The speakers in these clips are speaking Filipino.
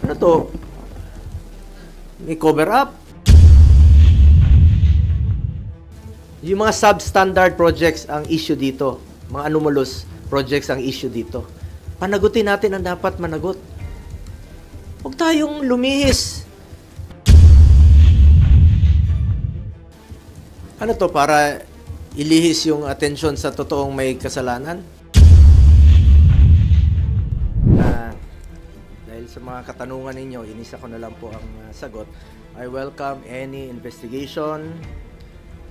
Ano to? May cover up. Yung mga substandard projects ang issue dito. Mga anomalous projects ang issue dito. Panagutin natin ang dapat managot. Huwag tayong lumihis. Ano to, para ilihis yung atensyon sa totoong may kasalanan? Dahil sa mga katanungan ninyo, inisa ko na lang po ang sagot. I welcome any investigation.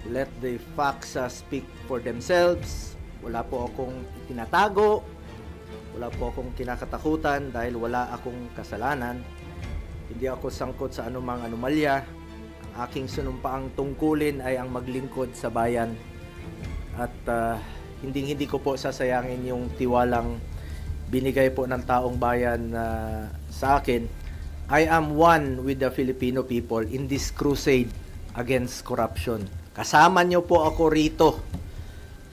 Let the facts speak for themselves. Wala po akong tinatago. Wala po akong kinakatakutan dahil wala akong kasalanan. Hindi ako sangkot sa anumang anomalya. Ang aking sinumpaang tungkulin ay ang maglingkod sa bayan. At hindi ko po sasayangin yung tiwalang binigay po ng taong bayan sa akin. I am one with the Filipino people in this crusade against corruption. Kasama niyo po ako rito.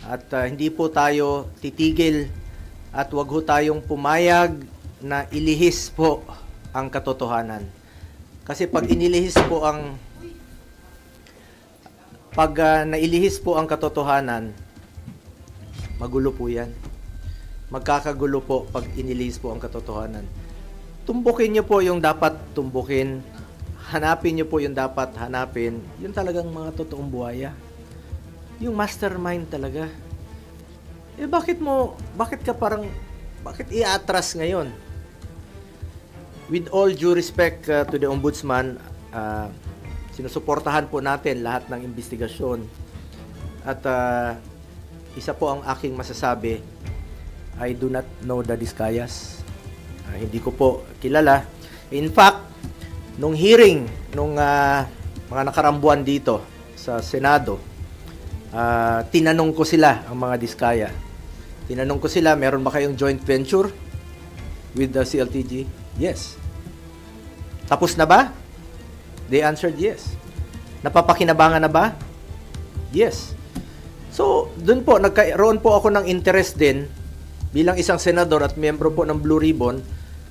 At hindi po tayo titigil at wag ho tayong pumayag na ilihis po ang katotohanan. Kasi pag nailihis po ang katotohanan, magulo po yan. Magkakagulo po pag inilihis po ang katotohanan. Tumbukin niyo po yung dapat tumbukin. Hanapin niyo po yung dapat hanapin. Yun talagang mga totoong buhaya. Yung mastermind talaga. Bakit i-atras ngayon? With all due respect to the Ombudsman, sinusuportahan po natin lahat ng investigasyon. At isa po ang aking masasabi, I do not know the Discayas. Hindi ko po kilala. In fact, nung hearing, nung mga nakarambuan dito sa Senado, tinanong ko sila, ang mga Diskaya. Tinanong ko sila, meron ba kayong joint venture with the CLTG? Yes. Tapos na ba? They answered yes. Napapakinabangan na ba? Yes. So, dun po, nagkaroon po ako ng interest din bilang isang senador at miyembro po ng Blue Ribbon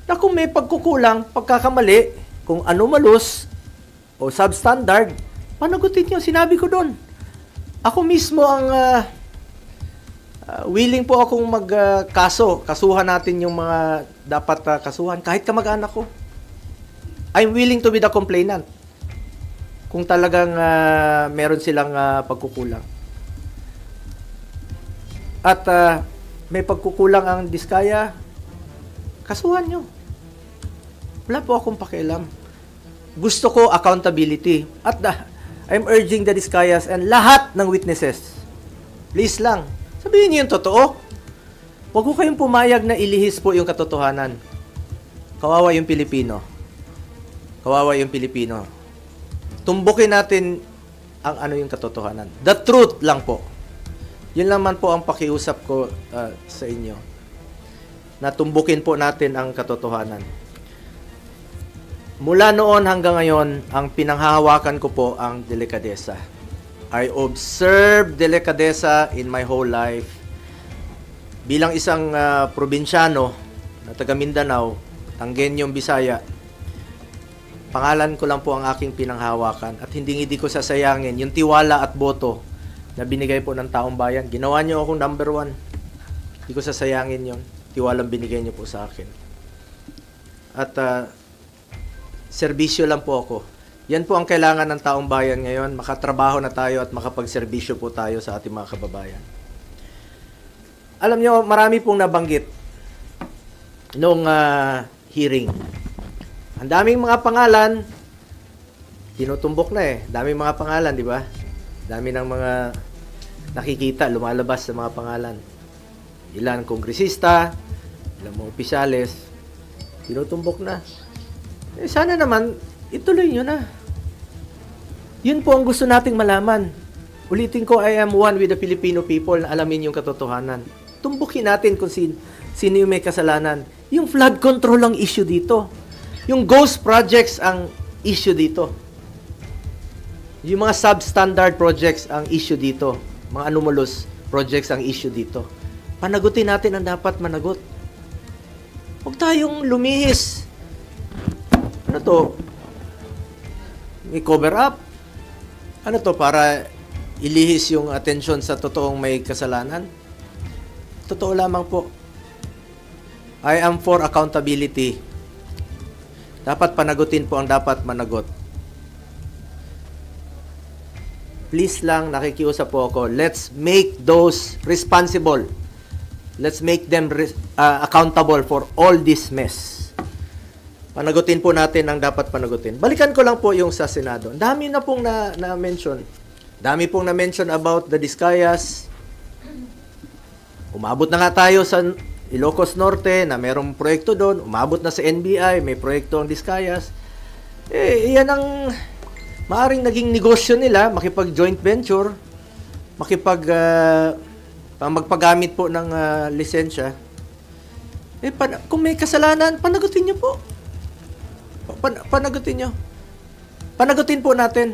na kung may pagkukulang, pagkakamali, kung anomalous o substandard, panagutin nyo. Sinabi ko doon. Ako mismo ang willing po akong magkaso. Kasuhan natin yung mga dapat kasuhan. Kahit kamag-anak ko. I'm willing to be the complainant. Kung talagang meron silang pagkukulang. At may pagkukulang ang Diskaya, kasuhan nyo. Wala po akong pakialam. Gusto ko accountability. At I'm urging the Diskayas and lahat ng witnesses, please lang, sabihin niyo yung totoo. Huwag ko kayong pumayag na ilihis po yung katotohanan. Kawawa yung Pilipino. Kawawa yung Pilipino. Tumbukin natin ang yung katotohanan. The truth lang po. Yun naman po ang pakiusap ko sa inyo. Na tumbukin po natin ang katotohanan. Mula noon hanggang ngayon, ang pinanghahawakan ko po ang delikadesa. I observe delikadesa in my whole life. Bilang isang probinsyano na taga Mindanao, Tanggenyong Bisaya, pangalan ko lang po ang aking pinanghahawakan at hindi ko sasayangin yung tiwala at boto na binigay po ng taong bayan. Ginawa niyo akong number 1. Hindi ko sasayangin yon. Tiwalang binigay niyo po sa akin. At serbisyo lang po ako. Yan po ang kailangan ng taong bayan ngayon. Makatrabaho na tayo at makapagserbisyo po tayo sa ating mga kababayan. Alam niyo, marami pong nabanggit nung hearing. Ang daming mga pangalan, tinutumbok na eh. Daming mga pangalan, di ba? Dami ng mga nakikita, lumalabas sa mga pangalan. Ilan kongresista, ilan mga opisyales, tinutumbok na. Sana naman, ituloy nyo na. Yun po ang gusto nating malaman. Ulitin ko, I am one with the Filipino people na alamin yung katotohanan. Tumbukin natin kung sino yung may kasalanan. Yung flood control ang issue dito. Yung ghost projects ang issue dito. Yung mga substandard projects ang issue dito. Mga anomalous projects ang issue dito. Panagutin natin ang dapat managot. Huwag tayong lumihis. Ano to? May cover up? Ano to, para ilihis yung atensyon sa totoong may kasalanan? Totoo lamang po. I am for accountability. Dapat panagutin po ang dapat managot. Please lang, nakikiusap po ako, let's make those responsible. Let's make them accountable for all this mess. Panagutin po natin ang dapat panagutin. Balikan ko lang po yung sa Senado. Dami na pong na-mention. Dami pong na-mention about the Discayas. Umabot na nga tayo sa Ilocos Norte na merong proyekto doon. Umabot na sa NBI, may proyekto ang Discayas. Yan ang maaring naging negosyo nila, makipag-joint venture, magpagamit po ng lisensya. Kung may kasalanan, panagutin nyo po. Panagutin nyo. Panagutin po natin.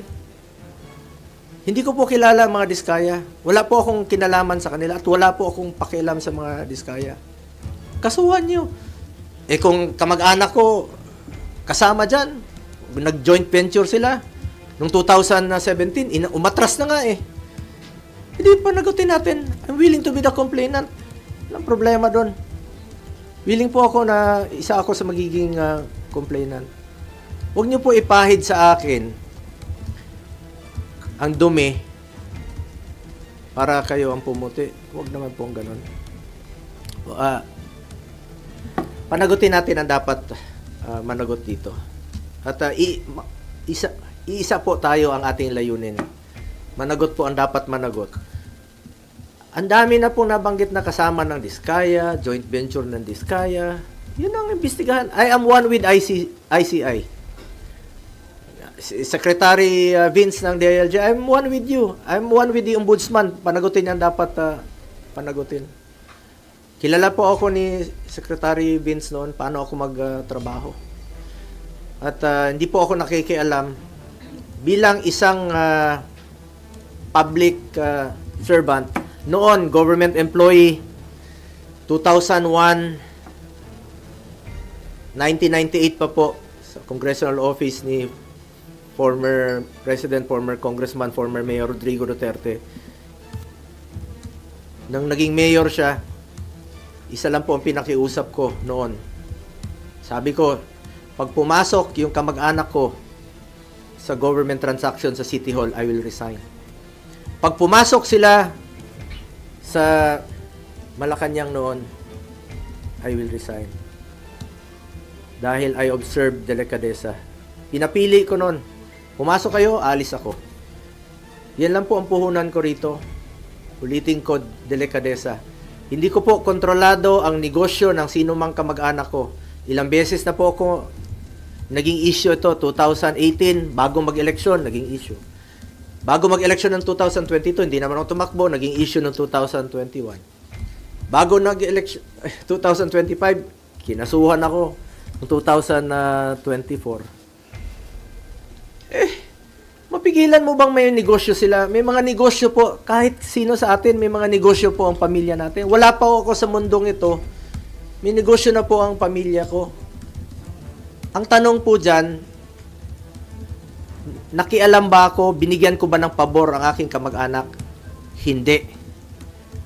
Hindi ko po kilala ang mga Diskaya. Wala po akong kinalaman sa kanila at wala po akong pakialam sa mga Diskaya. Kasuhan nyo. Kung kamag-anak ko kasama dyan, nag-joint venture sila, noong 2017, umatras na nga eh. Hindi, panagutin natin. I'm willing to be the complainant. Walang problema doon. Willing po ako na isa ako sa magiging complainant. Huwag niyo po ipahid sa akin ang dumi para kayo ang pumuti. Huwag naman pong ganun. Panagutin natin ang dapat managot dito. At isa po tayo ang ating layunin. Managot po ang dapat managot. Ang dami na pong nabanggit na kasama ng Diskaya, joint venture ng Diskaya. Yun ang imbestigahan. I am one with ICI. Secretary Vince ng DILG, I'm one with you. I'm one with the Ombudsman. Panagutin yan dapat panagutin. Kilala po ako ni Secretary Vince noon paano ako magtrabaho. At hindi po ako nakikialam bilang isang public servant. Noon, government employee, 2001, 1998 pa po, sa congressional office ni former President, former Congressman, former Mayor Rodrigo Duterte. Nang naging mayor siya, isa lang po ang pinakiusap ko noon. Sabi ko, pag pumasok yung kamag-anak ko sa government transaction sa City Hall, I will resign. Pag pumasok sila sa Malacanang noon, I will resign. Dahil I observed delikadesa. Pinapili ko noon. Pumasok kayo, alis ako. Yan lang po ang puhunan ko rito. Ulitin ko, delikadesa. Hindi ko po kontrolado ang negosyo ng sino mang kamag-anak ko. Ilang beses na po ako naging issue ito. 2018, bago mag-eleksyon, naging issue. Bago mag-eleksyon ng 2022, hindi naman ako tumakbo, naging issue ng 2021. Bago nag-eleksyon, 2025, kinasuhan ako ng 2024. Mapigilan mo bang may negosyo sila? May mga negosyo po, kahit sino sa atin, may mga negosyo po ang pamilya natin. Wala pa ako sa mundong ito, may negosyo na po ang pamilya ko. Ang tanong po dyan, nakialam ba ako, binigyan ko ba ng pabor ang aking kamag-anak? Hindi.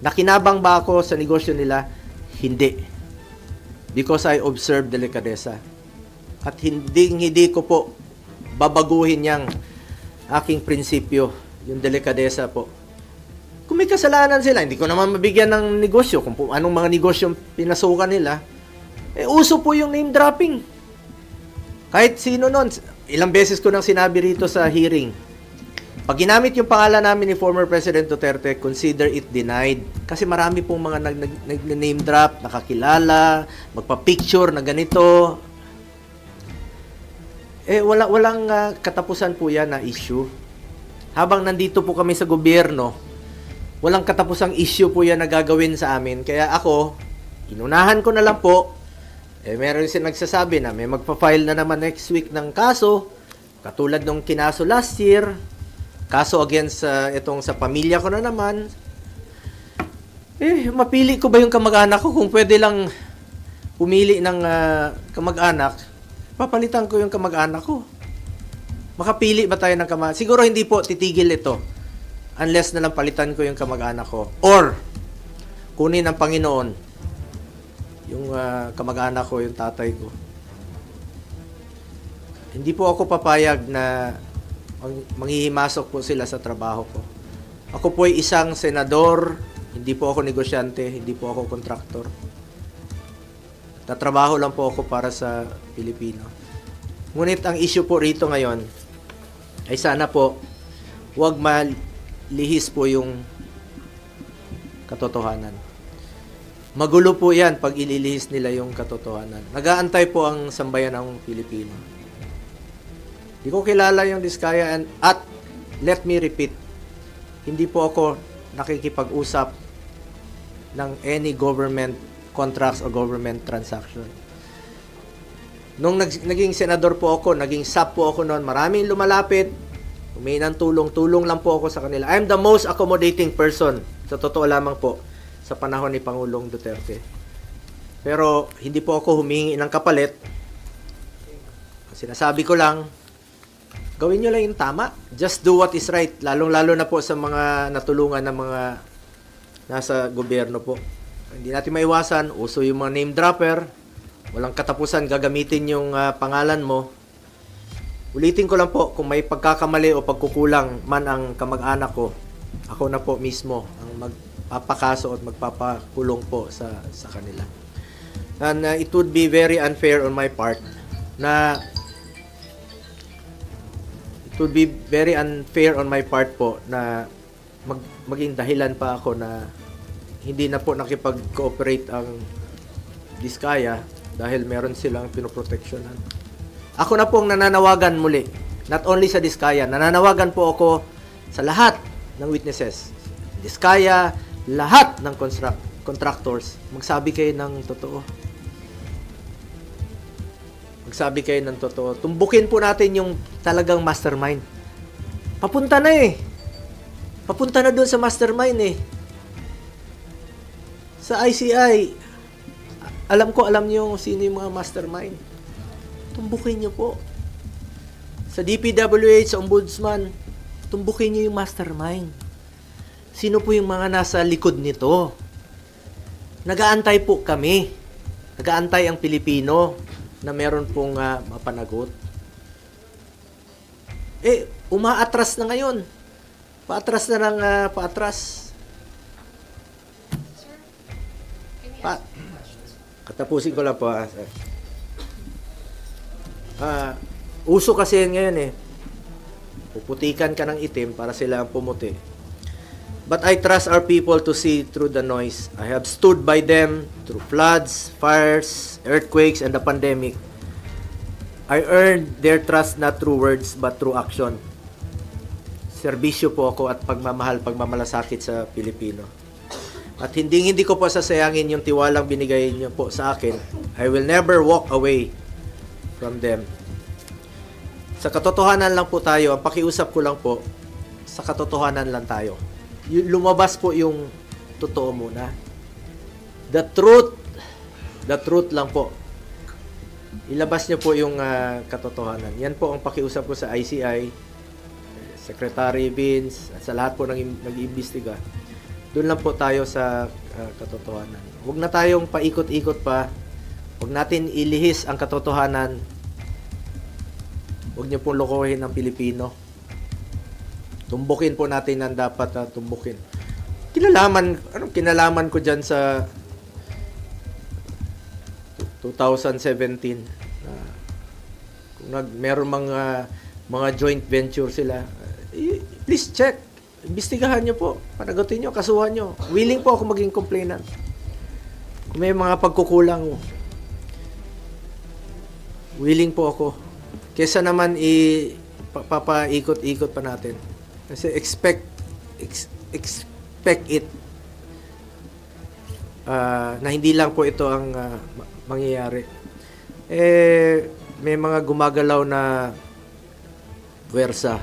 Nakinabang ba ako sa negosyo nila? Hindi. Because I observed delikadesa. At hindi ko po babaguhin yang aking prinsipyo, yung delikadesa po. Kung may kasalanan sila, hindi ko naman mabigyan ng negosyo, kung anong mga negosyo pinasukan nila, uso po yung name dropping. Kahit sino nun, ilang beses ko nang sinabi rito sa hearing, pag ginamit yung pangalan namin ni former President Duterte, consider it denied. Kasi marami pong mga nag-name drop, nakakilala, magpa-picture na ganito. Walang katapusan po yan na issue. Habang nandito po kami sa gobyerno, walang katapusang issue po yan na gagawin sa amin. Kaya ako, inunahan ko na lang po. Meron siya nagsasabi na may magpa-file na naman next week ng kaso, katulad nung kinaso last year, kaso against itong sa pamilya ko na naman. Mapili ko ba yung kamag-anak ko? Kung pwede lang pumili ng kamag-anak, papalitan ko yung kamag-anak ko. Makapili ba tayo ng kamag-anak? Siguro hindi po titigil ito unless na lang palitan ko yung kamag-anak ko. Or, kunin ng Panginoon yung kamag-anak ko, yung tatay ko. Hindi po ako papayag na manghihimasok po sila sa trabaho ko. Ako po ay isang senador, hindi po ako negosyante, hindi po ako kontraktor. Tatrabaho lang po ako para sa Pilipino. Ngunit ang issue po rito ngayon ay sana po huwag malihis po yung katotohanan. Magulo po yan pag ililihis nila yung katotohanan. Nag-aantay po ang sambayan ng Pilipino. Hindi ko kilala yung Diskaya at let me repeat, hindi po ako nakikipag-usap ng any government contracts o government transaction. Nung naging senador po ako, naging SAP po ako noon, maraming lumalapit, humingi ng tulong lang po ako sa kanila. I'm the most accommodating person, sa totoo lamang po, sa panahon ni Pangulong Duterte. Pero hindi po ako humingi ng kapalit. Sinasabi ko lang, gawin nyo lang yung tama. Just do what is right. Lalong-lalo na po sa mga natulungan ng mga nasa gobyerno po. Hindi natin maiwasan. Uso yung mga name dropper. Walang katapusan gagamitin yung pangalan mo. Ulitin ko lang po, kung may pagkakamali o pagkukulang man ang kamag-anak ko, ako na po mismo ang magpapakaso at magpapakulong po sa kanila. And it would be very unfair on my part na po na maging dahilan pa ako na hindi na po nakipag-cooperate ang Diskaya dahil meron silang pinoproteksyonan. Ako na pong nananawagan muli, not only sa Diskaya, nananawagan po ako sa lahat ng witnesses. Diskaya, lahat ng contractors, magsabi kayo ng totoo. Magsabi kayo ng totoo. Tumbukin po natin yung talagang mastermind. Papunta na eh. Papunta na doon sa mastermind eh. Sa ICI, alam niyo sino yung mga mastermind. Tumbukin niyo po. Sa DPWH, sa Ombudsman, tumbukin niyo yung mastermind. Sino po yung mga nasa likod nito? Nag-aantay po kami. Nag-aantay ang Pilipino na meron pong mapanagot. Umaatras na ngayon. Paatras na ng paatras. Katapusin ko lang po. Uso kasi ngayon eh. Puputikan ka ng itim para sila ang pumuti. But I trust our people to see through the noise. I have stood by them through floods, fires, earthquakes, and the pandemic. I earned their trust not through words but through action. Serbisyo po ako at pagmamalasakit sa Pilipino. At hindi ko po sasayangin yung tiwalang binigay niyo po sa akin. I will never walk away from them. Sa katotohanan lang po tayo, ang pakiusap ko lang po, sa katotohanan lang tayo. Lumabas po yung totoo muna. The truth lang po. Ilabas niyo po yung katotohanan. Yan po ang pakiusap ko sa ICI, Secretary Vince, at sa lahat po ng nag-iimbestiga. Doon lang po tayo sa katotohanan. Huwag na tayong paikot-ikot pa. Huwag natin ilihis ang katotohanan. Huwag niyo pong lokohin ang Pilipino. Tumbukin po natin ang dapat tumbukin. Anong kinalaman ko dyan sa 2017? Kung meron mga joint venture sila, please check. Imbestigahan nyo po. Panagutin nyo, kasuhan nyo. Willing po ako maging complainant. Kung may mga pagkukulang, willing po ako. Kesa naman papaikot-ikot pa natin. Kasi expect it na hindi lang po ito ang mangyayari. May mga gumagalaw na puwersa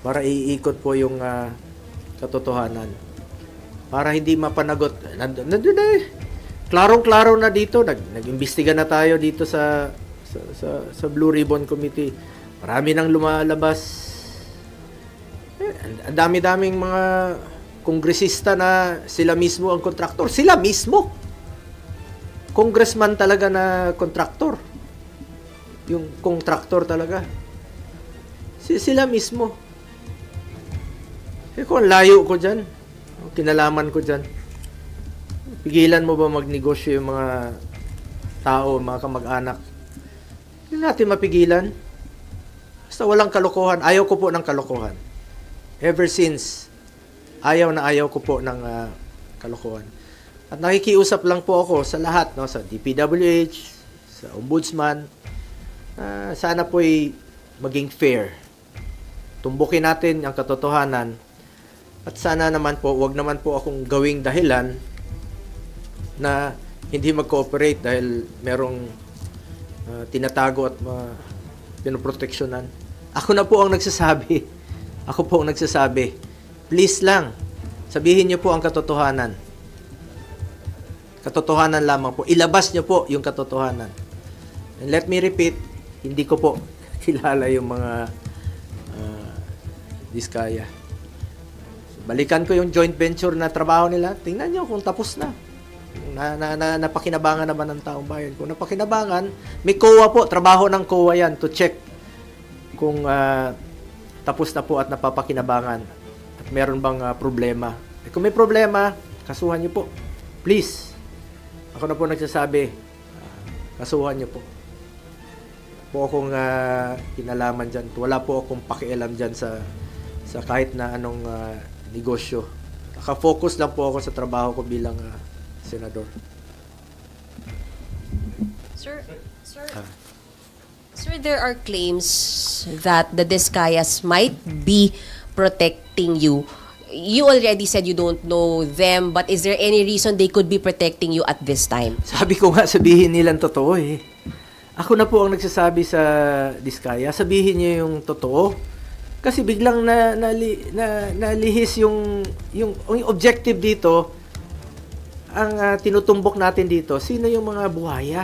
para iikot po yung katotohanan. Para hindi mapanagot. Nandun na eh. Klarong-klaro na dito. Nag-imbestiga na tayo dito sa sa Blue Ribbon Committee. Marami nang lumalabas. Ang dami-daming mga kongresista na sila mismo ang kontraktor. Sila mismo. Congressman talaga na kontraktor. Yung kontraktor talaga. Sila mismo. Kung layo ko dyan, kinalaman ko dyan, pigilan mo ba magnegosyo yung mga tao, mga kamag-anak? Hindi natin mapigilan. Basta walang kalokohan. Ayaw ko po ng kalokohan. Ever since, ayaw ko po ng kalokohan. At nakikiusap lang po ako sa lahat, no, sa DPWH, sa Ombudsman, sana po'y maging fair. Tumbukin natin ang katotohanan. At sana naman po, wag naman po akong gawing dahilan na hindi mag-cooperate dahil merong tinatago at pinoproteksyonan. Ako na po ang nagsasabi. Ako po ang nagsasabi. Please lang, sabihin niyo po ang katotohanan. Katotohanan lamang po. Ilabas niyo po yung katotohanan. And let me repeat, hindi ko po kilala yung mga Diskaya. Balikan ko yung joint venture na trabaho nila. Tingnan nyo kung tapos na. Napakinabangan naman ng taong bayan. Kung napakinabangan, may COA po. Trabaho ng COA yan to check kung tapos na po at napapakinabangan. At meron bang problema. Kung may problema, kasuhan nyo po. Please. Ako na po nagsasabi, kasuhan nyo po. Po akong kinalaman dyan. Wala po akong pakialam dyan sa kahit na anong negosyo. Naka-focus lang po ako sa trabaho ko bilang senador. Sir, there are claims that the Diskayas might be protecting you. You already said you don't know them, but is there any reason they could be protecting you at this time? Sabi ko nga, sabihin nilang totoo eh. Ako na po ang nagsasabi sa Diskaya, sabihin niyo yung totoo. Kasi biglang nalihis yung objective dito, ang tinutumbok natin dito, sino yung mga buhaya?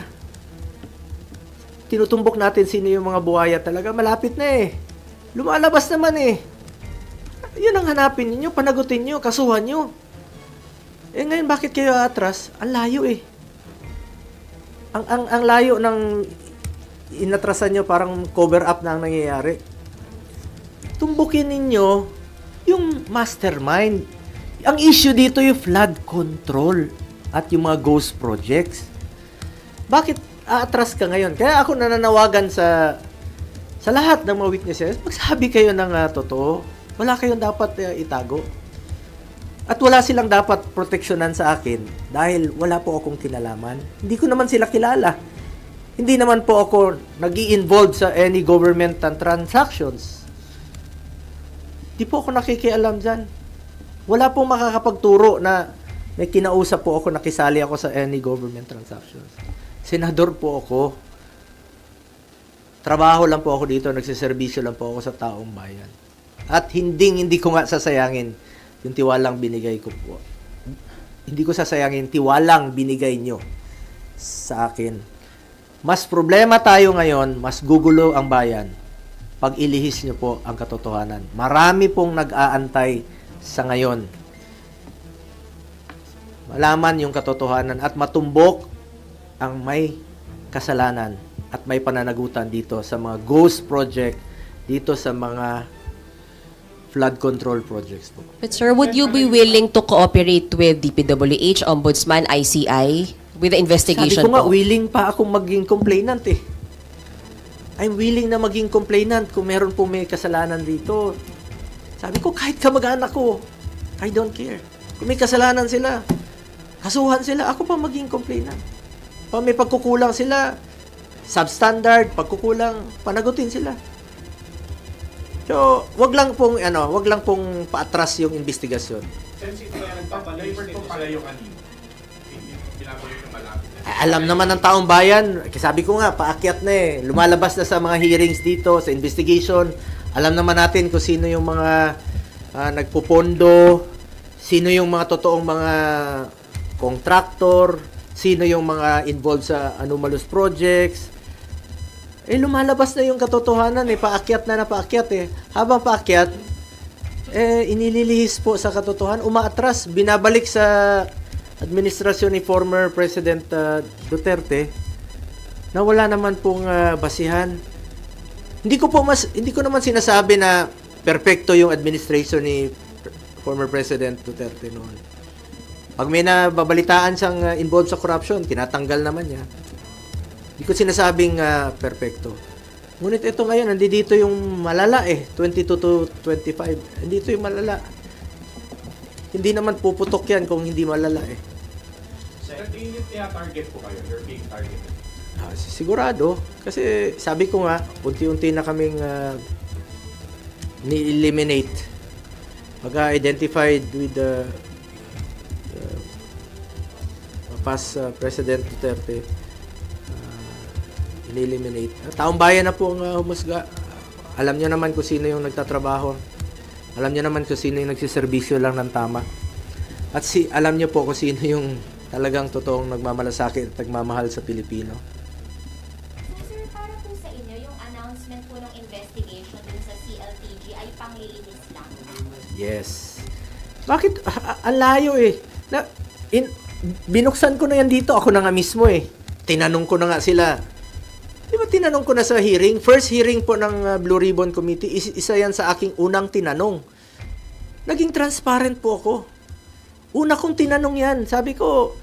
Tinutumbok natin sino yung mga buhaya talaga, malapit na eh. Lumalabas naman eh. Yun ang hanapin niyo, panagutin niyo, kasuhan niyo. Eh ngayon, bakit kayo atras? Ang layo eh. Ang layo ng inatrasan niyo, parang cover up na ang nangyayari. Tumbukin ninyo yung mastermind. Ang issue dito yung flood control at yung mga ghost projects. Bakit aatras ka ngayon? Kaya ako nananawagan sa lahat ng mga witnesses, magsabi kayo ng totoo. Wala kayong dapat itago. At wala silang dapat proteksyonan sa akin dahil wala po akong kinalaman. Hindi ko naman sila kilala. Hindi naman po ako nag-i-involve sa any government transactions. Di po ako nakikialam dyan. Wala pong makakapagturo na may kinausap po ako, nakisali ako sa any government transactions. Senador po ako. Trabaho lang po ako dito, nagsiservisyo lang po ako sa taong bayan. At hindi ko nga sasayangin yung tiwalang binigay ko po. Hindi ko sasayangin tiwalang binigay nyo sa akin. Mas problema tayo ngayon, mas gugulo ang bayan pag ilihis nyo po ang katotohanan. Marami pong nag-aantay sa ngayon. Malaman yung katotohanan at matumbok ang may kasalanan at may pananagutan dito sa mga ghost project, dito sa mga flood control projects po. But sir, would you be willing to cooperate with DPWH, Ombudsman, ICI with the investigation? Sabi ko nga, willing pa akong maging complainant eh. I'm willing na maging complainant kung meron po may kasalanan dito. Sabi ko, kahit kamag-anak ko, I don't care. Kung may kasalanan sila, kasuhan sila, ako pa maging complainant. Pag may pagkukulang sila, substandard, pagkukulang, panagutin sila. So, wag lang pong paatras yung investigasyon. Since ito kaya nagpapalayo pala yung binabalot yung malapit. Alam naman ng taong bayan, sabi ko nga, paakyat na eh. Lumalabas na sa mga hearings dito, sa investigation. Alam naman natin kung sino yung mga nagpupondo, sino yung mga totoong mga contractor, sino yung mga involved sa anomalous projects. lumalabas na yung katotohanan paakyat na paakyat Habang paakyat, inililihis po sa katotohanan, umaatras, binabalik sa administrasyon ni former President Duterte na wala naman pong basihan. Hindi ko naman sinasabi na perpekto yung administration ni former President Duterte noon. Pag may nababalitaan siyang involved sa corruption, tinatanggal naman niya. Hindi ko sinasabing perpekto. Ngunit ito ngayon, nandito yung malala 22 to 25. Nandito yung malala. Hindi naman puputok yan kung hindi malala Sa tingin niyo target po kayo? You're being targeted. Sigurado. Kasi sabi ko nga, unti-unti na kaming ni-eliminate. Pag-identified with the past President Duterte, ni-eliminate. Taong bayan na po ang humusga. Alam nyo naman kung sino yung nagtatrabaho. Alam nyo naman kung sino yung nagsiservisyo lang ng tama. At alam nyo po kung sino yung talagang totoong nagmamalasakit at nagmamahal sa Pilipino. Sir, para po sa inyo, yung announcement po ng investigation dun sa CLTG ay panglilinis lang. Yes. Bakit? Ang layo binuksan ko na yan dito. Ako na nga mismo Tinanong ko na nga sila. Di ba tinanong ko na sa hearing? First hearing po ng Blue Ribbon Committee, isa yan sa aking unang tinanong. Naging transparent po ako. Una kong tinanong yan. Sabi ko,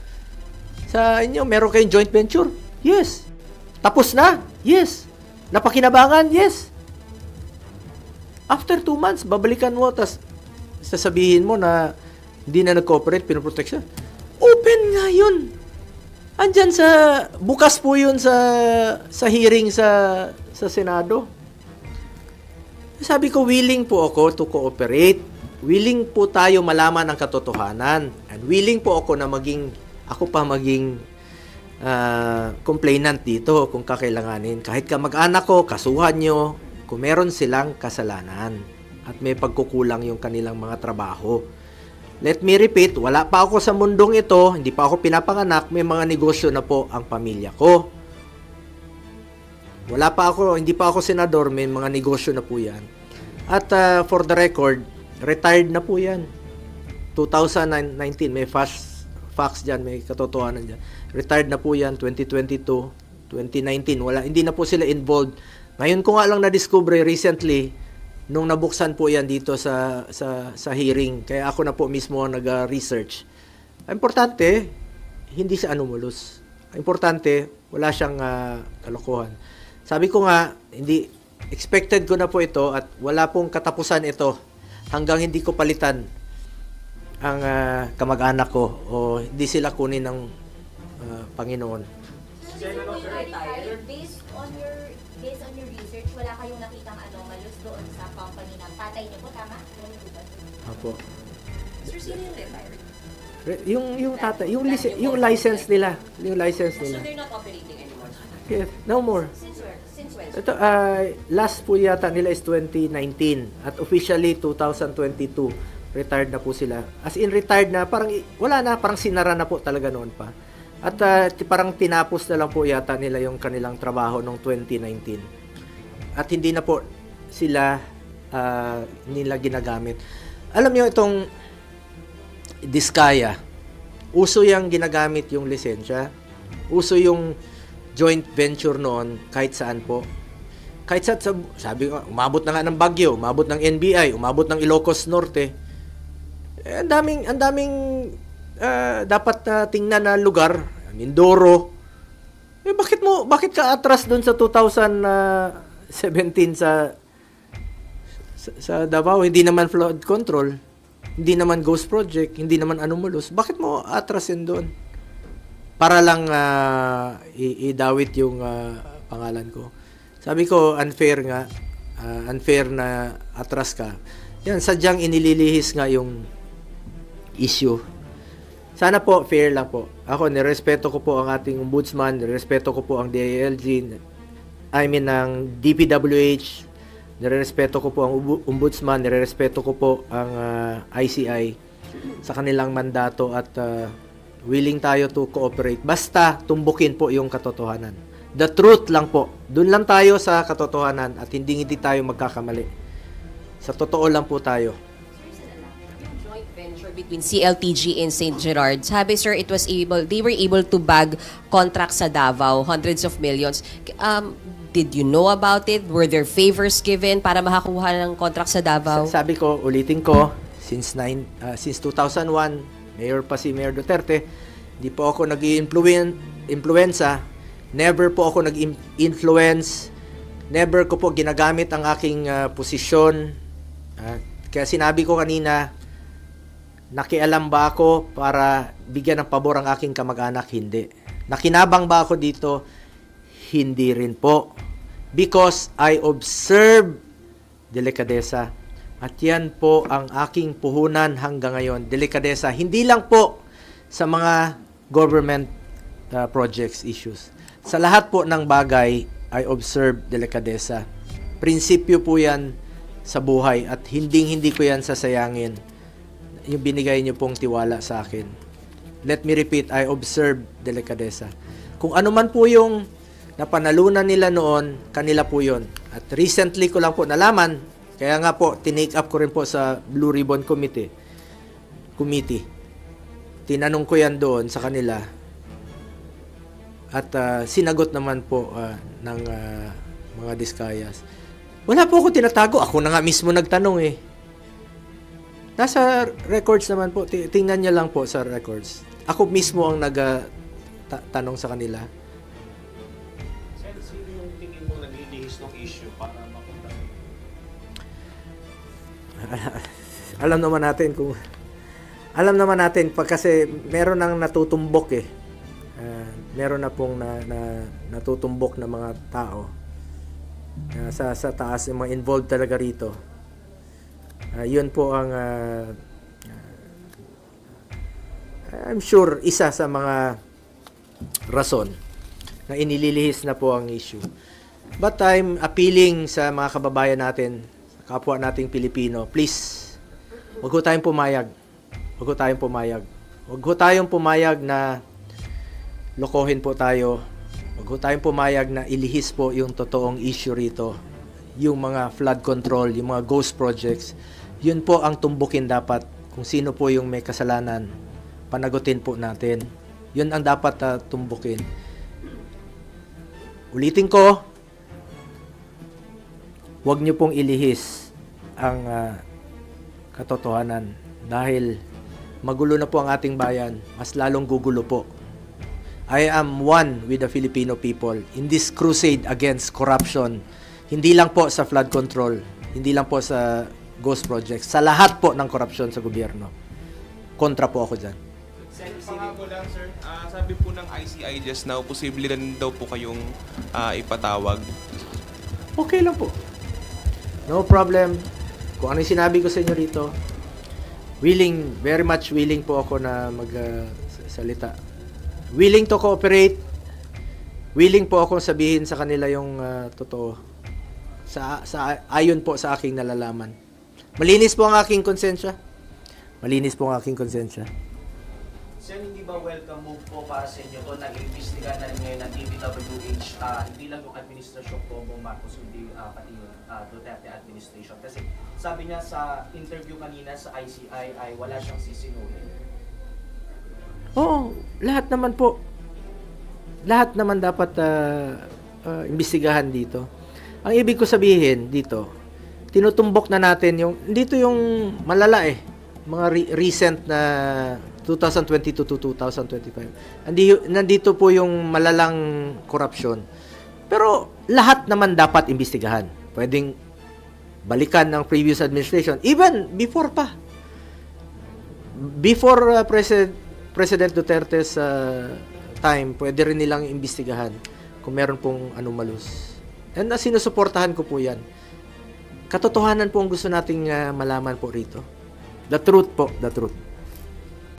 sa inyo, meron kayong joint venture? Yes. Tapos na? Yes. Napakinabangan? Yes. After 2 months, babalikan mo, tas sasabihin mo na hindi na nag-cooperate, pinoprotect siya. Open nga yun. Andyan bukas po yun sa hearing sa Senado. Sabi ko, willing po ako to cooperate. Willing po tayo malaman ang katotohanan. And willing po ako na ako pa maging complainant dito kung kakailanganin. Kahit kamag-anak ko, kasuhan nyo, kung meron silang kasalanan at may pagkukulang yung kanilang mga trabaho. Let me repeat, wala pa ako sa mundong ito, hindi pa ako pinapanganak, may mga negosyo na po ang pamilya ko. Hindi pa ako senador, may mga negosyo na po yan. At for the record, retired na po yan. 2019, may facts dyan, may katotohanan dyan. Retired na po yan, 2022, 2019, hindi na po sila involved. Ngayon ko nga lang na-discover recently, nung nabuksan po yan dito sa hearing, kaya ako na po mismo nag-research. Importante, hindi siya anomalous. Importante, wala siyang kalokohan. Sabi ko nga, expected ko na po ito at wala pong katapusan ito hanggang hindi ko palitan ang kamag-anak ko o hindi sila kunin ng Panginoon. Based on your research, wala kayong nakitang anomalous doon sa company ng tatay niyo po, tama? Opo. Sir, sino yung retired? Yung license nila. Yung license So nila. they're not operating anymore? Yes, no more. Since when? Ito, last po yata nila is 2019 at officially 2022 retired na po sila. As in retired na, parang wala na, parang sinara na po talaga noon pa. At parang tinapos na lang po yata nila yung kanilang trabaho noong 2019. At hindi na po sila nila ginagamit. Alam niyo itong Diskaya, uso yung ginagamit yung lisensya. Uso yung joint venture noon kahit saan po. Kahit sabi ko, umabot na nga ng Baguio, umabot ng NBI, umabot ng Ilocos Norte. Ang daming dapat tingnan na lugar, Mindoro. Bakit ka atras doon sa 2017 sa Davao? Hindi naman flood control, hindi naman ghost project, hindi naman anomalous. Bakit mo atrasin doon? Para lang idawit yung pangalan ko. Sabi ko, unfair nga. Unfair na atras ka. Yan, sadyang inililihis nga yung issue. Sana po, fair lang po. Ako, nirespeto ko po ang ating ombudsman, nirespeto ko po ang DILG, ng DPWH, nirespeto ko po ang ombudsman, nirespeto ko po ang ICI sa kanilang mandato at willing tayo to cooperate. Basta tumbukin po yung katotohanan. The truth lang po. Doon lang tayo sa katotohanan at hindi tayo magkakamali. Sa totoo lang po tayo. Yung joint venture between CLTG and St. Gerard, sabi sir, they were able to bag contracts sa Davao, hundreds of millions. Did you know about it? Were there favors given para makakuha ng contract sa Davao? Sabi ko, ulitin ko, since 2001, Mayor pa si Mayor Duterte, di po ako nag-influenza, never po ako nag-influence, never ko po ginagamit ang aking posisyon. Kaya sinabi ko kanina, nakialam ba ako para bigyan ng pabor ang aking kamag-anak? Hindi. Nakinabang ba ako dito? Hindi rin po. Because I observe delikadesa. At yan po ang aking puhunan hanggang ngayon. Delikadesa. Hindi lang po sa mga government projects issues. Sa lahat po ng bagay, I observe delikadesa. Prinsipyo po yan sa buhay at hindi ko yan sasayangin. Yung binigay niyo pong tiwala sa akin. Let me repeat, I observe delikadesa. Kung ano man po yung napanalunan nila noon, kanila po yun. At recently ko lang po nalaman, kaya nga po, tinake up ko rin po sa Blue Ribbon Committee. Tinanong ko yan doon sa kanila. At sinagot naman po ng mga Diskayas. Wala po ako tinatago. Ako na nga mismo nagtanong eh. Nasa records naman po. Tingnan niya lang po sa records. Ako mismo ang nagtanong sa kanila. Sino yung tingin mo naglilihis ng issue para mapunta? Alam naman natin pag kasi meron nang natutumbok eh. Meron na pong natutumbok na mga tao sa taas, yung mga involved talaga rito. Yun po ang I'm sure isa sa mga rason na inililihis na po ang issue. But I'm appealing sa mga kababayan natin, kapwa nating Pilipino, please, wag ho tayong pumayag. Wag ho tayong pumayag na lokohin po tayo. Wag ho tayong pumayag na ilihis po yung totoong issue rito. Yung mga flood control, yung mga ghost projects, yun po ang tumbukin dapat. Kung sino po yung may kasalanan, panagutin po natin. Yun ang dapat tumbukin. Ulitin ko, wag niyo pong ilihis ang katotohanan dahil magulo na po ang ating bayan, mas lalong gugulo po. I am one with the Filipino people in this crusade against corruption. Hindi lang po sa flood control, hindi lang po sa ghost projects, sa lahat po ng korupsyon sa gobyerno. Kontra po ako dyan. Pangako lang, sir. Sabi po ng ICI just now, posible rin daw po kayong ipatawag. Okay lang po. No problem. Kung ano yung sinabi ko sa inyo rito, very much willing po ako na magsalita. Willing to cooperate. Willing po akong sabihin sa kanila yung totoo. Ayon po sa aking nalalaman. Malinis po ang aking konsensya. Sir, hindi ba welcome move po para sa inyo to na i-investigahan na rin ngayon ng DPWH, hindi lang yung administrasyon po Bongbong Marcos, kundi pati yung Duterte administration? Kasi sabi niya sa interview kanina sa ICI ay wala siyang sisinungaling. Oo, lahat naman po. Lahat naman dapat imbestigahan dito. Ang ibig ko sabihin dito, tinutumbok na natin dito yung malala eh. Mga recent na 2022 to 2025. Nandito po yung malalang korupsyon. Pero lahat naman dapat imbestigahan. Pwedeng balikan ng previous administration. Even before pa. Before President Duterte's time, pwede rin nilang imbestigahan kung meron pong anomalous. And sinusuportahan ko po yan. Katotohanan po ang gusto nating malaman po rito. The truth po, the truth.